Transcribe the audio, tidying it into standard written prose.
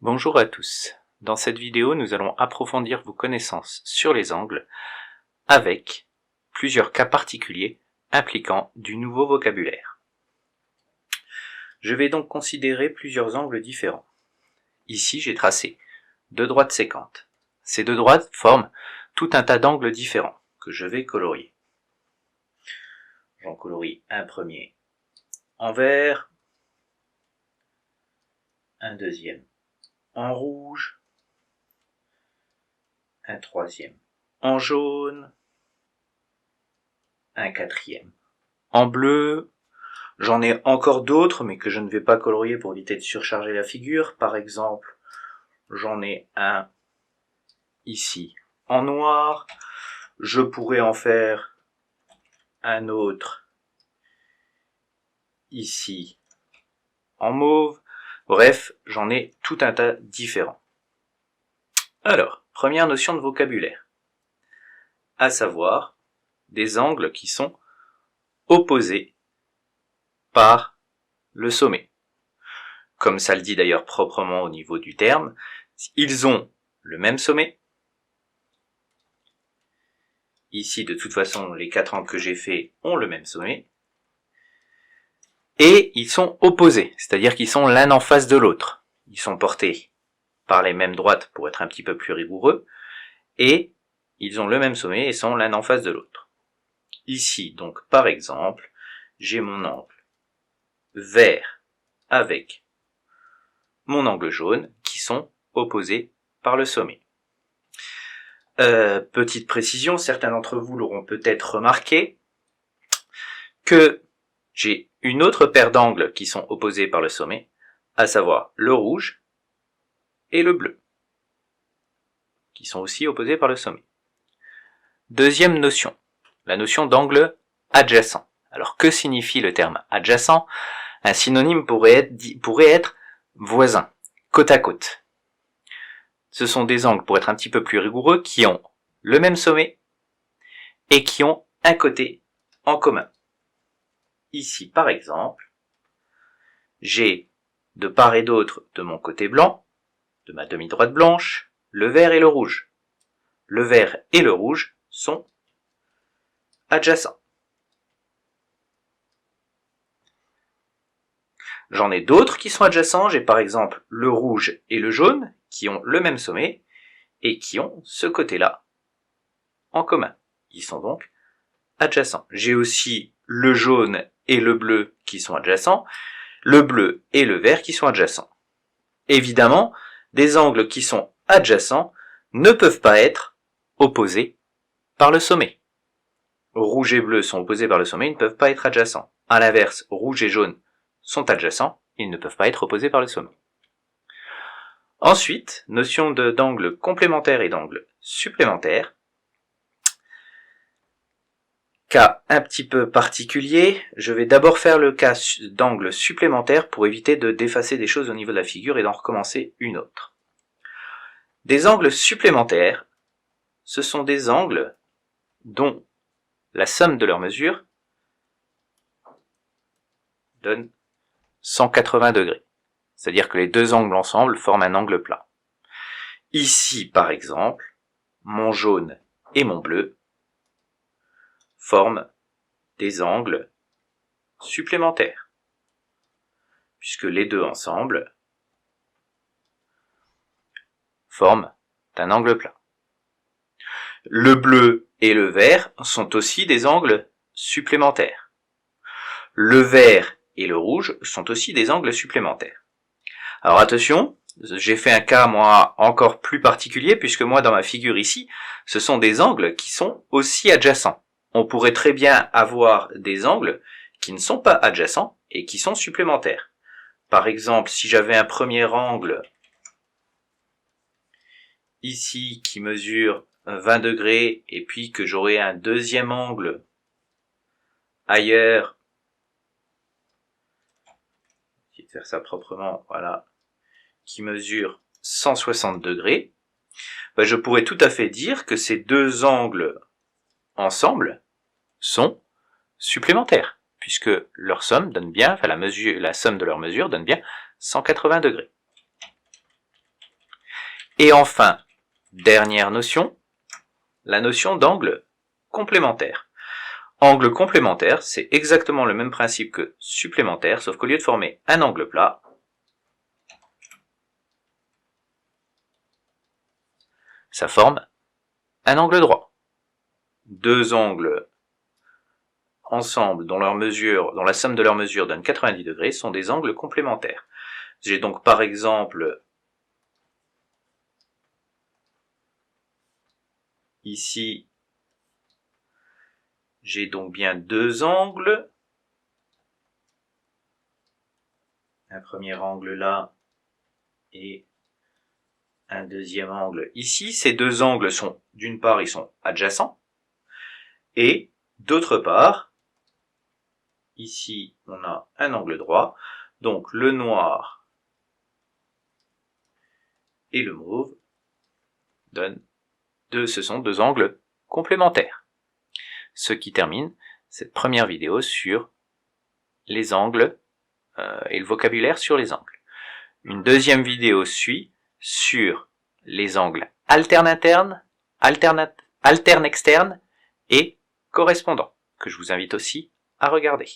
Bonjour à tous. Dans cette vidéo, nous allons approfondir vos connaissances sur les angles avec plusieurs cas particuliers impliquant du nouveau vocabulaire. Je vais donc considérer plusieurs angles différents. Ici, j'ai tracé deux droites sécantes. Ces deux droites forment tout un tas d'angles différents que je vais colorier. J'en colorie un premier en vert, un deuxième en rouge, un troisième en jaune, un quatrième en bleu. J'en ai encore d'autres, mais que je ne vais pas colorier pour éviter de surcharger la figure. Par exemple, j'en ai un ici en noir. Je pourrais en faire un autre ici en mauve. Bref, j'en ai tout un tas différents. Alors, première notion de vocabulaire, à savoir des angles qui sont opposés par le sommet. Comme ça le dit d'ailleurs proprement au niveau du terme, ils ont le même sommet. Ici, de toute façon, les quatre angles que j'ai faits ont le même sommet. Et ils sont opposés, c'est-à-dire qu'ils sont l'un en face de l'autre. Ils sont portés par les mêmes droites pour être un petit peu plus rigoureux. Et ils ont le même sommet et sont l'un en face de l'autre. Ici, donc, par exemple, j'ai mon angle vert avec mon angle jaune qui sont opposés par le sommet. Petite précision, certains d'entre vous l'auront peut-être remarqué, que j'ai une autre paire d'angles qui sont opposés par le sommet, à savoir le rouge et le bleu, qui sont aussi opposés par le sommet. Deuxième notion, la notion d'angle adjacent. Alors que signifie le terme adjacent? Un synonyme pourrait être voisin, côte à côte. Ce sont des angles, pour être un petit peu plus rigoureux, qui ont le même sommet et qui ont un côté en commun. Ici, par exemple, j'ai de part et d'autre de mon côté blanc, de ma demi-droite blanche, le vert et le rouge. Le vert et le rouge sont adjacents. J'en ai d'autres qui sont adjacents, j'ai par exemple le rouge et le jaune qui ont le même sommet et qui ont ce côté-là en commun. Ils sont donc adjacents. J'ai aussi le jaune et le bleu qui sont adjacents, le bleu et le vert qui sont adjacents. Évidemment, des angles qui sont adjacents ne peuvent pas être opposés par le sommet. Rouge et bleu sont opposés par le sommet, ils ne peuvent pas être adjacents. À l'inverse, rouge et jaune sont adjacents, ils ne peuvent pas être opposés par le sommet. Ensuite, notion d'angle complémentaire et d'angle supplémentaire. Cas un petit peu particulier, je vais d'abord faire le cas d'angle supplémentaire pour éviter de d'effacer des choses au niveau de la figure et d'en recommencer une autre. Des angles supplémentaires, ce sont des angles dont la somme de leurs mesures donne 180 degrés. C'est-à-dire que les deux angles ensemble forment un angle plat. Ici, par exemple, mon jaune et mon bleu forment des angles supplémentaires, puisque les deux ensemble forment un angle plat. Le bleu et le vert sont aussi des angles supplémentaires. Le vert et le rouge sont aussi des angles supplémentaires. Alors attention, j'ai fait un cas moi encore plus particulier puisque moi dans ma figure ici, ce sont des angles qui sont aussi adjacents. On pourrait très bien avoir des angles qui ne sont pas adjacents et qui sont supplémentaires. Par exemple, si j'avais un premier angle ici qui mesure 20 degrés et puis que j'aurais un deuxième angle ailleurs, je vais faire ça proprement, voilà, qui mesure 160 degrés, ben je pourrais tout à fait dire que ces deux angles ensemble sont supplémentaires, puisque leur somme donne bien, enfin la somme de leurs mesures donne bien 180 degrés. Et enfin, dernière notion, la notion d'angle complémentaire. Angle complémentaire, c'est exactement le même principe que supplémentaire, sauf qu'au lieu de former un angle plat, ça forme un angle droit. Deux angles ensemble dont la somme de leurs mesures donne 90 degrés sont des angles complémentaires. J'ai donc par exemple ici, j'ai donc bien deux angles. Un premier angle là et un deuxième angle ici. Ces deux angles sont, d'une part, ils sont adjacents. Et d'autre part, ici, on a un angle droit. Donc le noir et le mauve ce sont deux angles complémentaires. Ce qui termine cette première vidéo sur les angles et le vocabulaire sur les angles. Une deuxième vidéo suit sur les angles alterne-interne, alterne-externe et correspondant, que je vous invite aussi à regarder.